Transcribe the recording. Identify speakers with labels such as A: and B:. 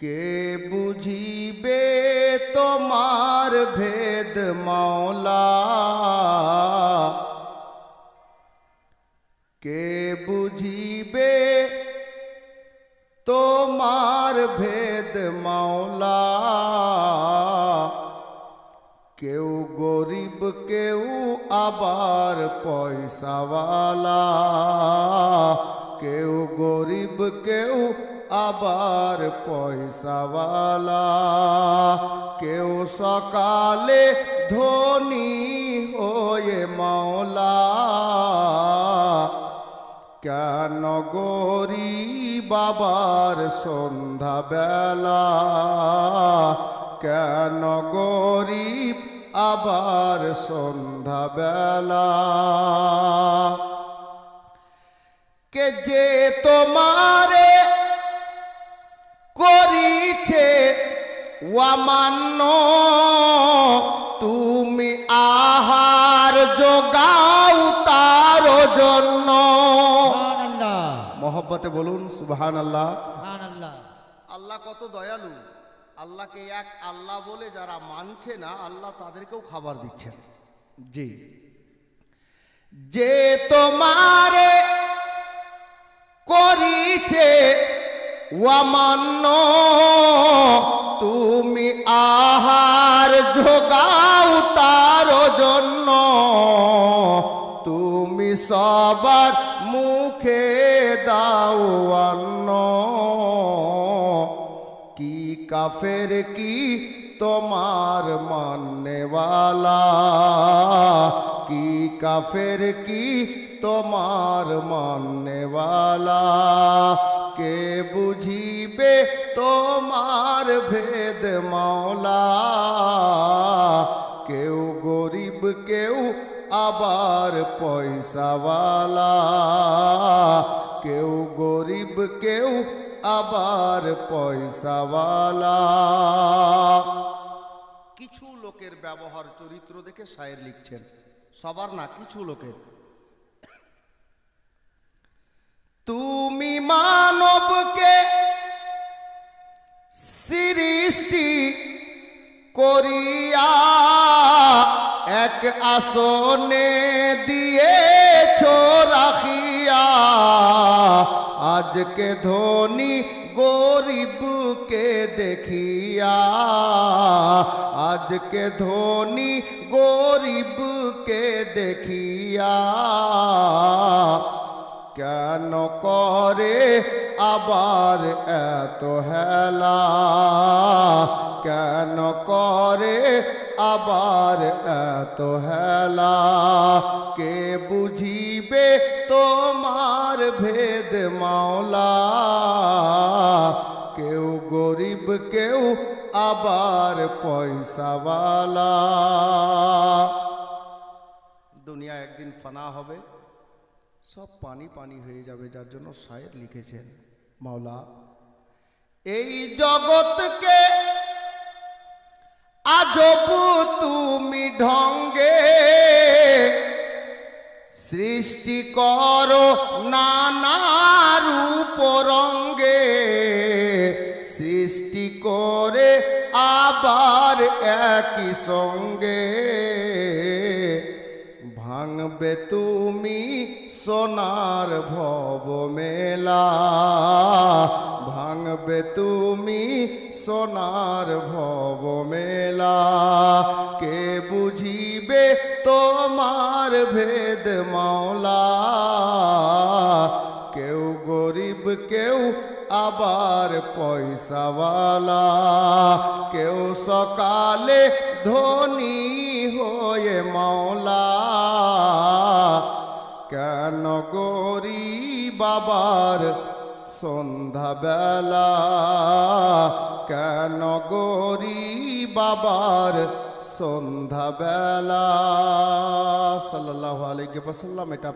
A: কে বুঝিবে তোমার ভেদ মাওলা, কে বুঝিবে তোমার ভেদ মাওলা। কেউ গরিব কেউ আবার পয়সাওয়ালা, কেউ গরিব কেউ আবার পয়সাওয়ালা। কেউ সকালে ধনী হয়ে মাওলা, কেন গরিব আবার সন্ধ্যা বেলা, কেন গরিব আবার সন্ধ্যা বেলা। কে যে তোমারে করিছে অমান্য, তুমি আহার যোগাও তার জন্য। মহব্বতে বলুন সুবহানাল্লাহ। আল্লাহ কত দয়ালু। আল্লাহকে এক আল্লাহ বলে যারা মানছে না, আল্লাহ তাদেরকেও খাবার দিচ্ছেন। জি, যে তোমারে করিছে অমান্য, তুমি আহার যোগাও তার জন্য। তুমি সবার মুখে দাও অন্ন, কি কাফের কি তোমার মাননেওয়ালা, কি কাফের কি তোমার মাননেওয়ালা। কে বুঝিবে তোমার ভেদ মাওলা, কেউ গরিব কেউ আবার পয়সাওয়ালা, কেউ গরিব কেউ আবার পয়সাওয়ালা। কিছু লোকের ব্যবহার চরিত্র দেখে শায়ের লিখছেন, সবার না, কিছু লোকের। তুমি মানবকে সৃষ্টি করিয়া এক আসনে দিয়েছ রাখিয়া, আজকে ধনী গরিবকে দেখিয়া, আজকে ধনী গরিবকে দেখিয়া। কেন করে আবার এত হেলা, কেন করে আবার এত হেলা। কে বুঝিবে তোমার ভেদ মাওলা, কেউ গরিব কেউ আবার পয়সাওয়ালা। দুনিয়া একদিন ফানা হবে, সব পানি পানি হয়ে যাবে, যার জন্য শায়ের লিখেছেন মাওলা এই জগৎকে আজব তুমি ঢঙ্গে সৃষ্টি করো নানা রূপ রঙ্গে, সৃষ্টি করে আবার একই সঙ্গে ভাঙবে তুমি সোনার ভব মেলা, ভাঙবে তুমি সোনার ভব মেলা। কে বুঝিবে তোমার ভেদ মাওলা, কেউ গরিব কেউ আবার পয়সাওয়ালা, কেউ সকালে ধনী হয়ে মাওলা, কেন গরিব আবার সন্ধ্যা বেলা, কেন গরিব আবার সন্ধ্যা বেলা। সাল্লাল্লাহু আলাইহি ওয়াসাল্লাম। এটা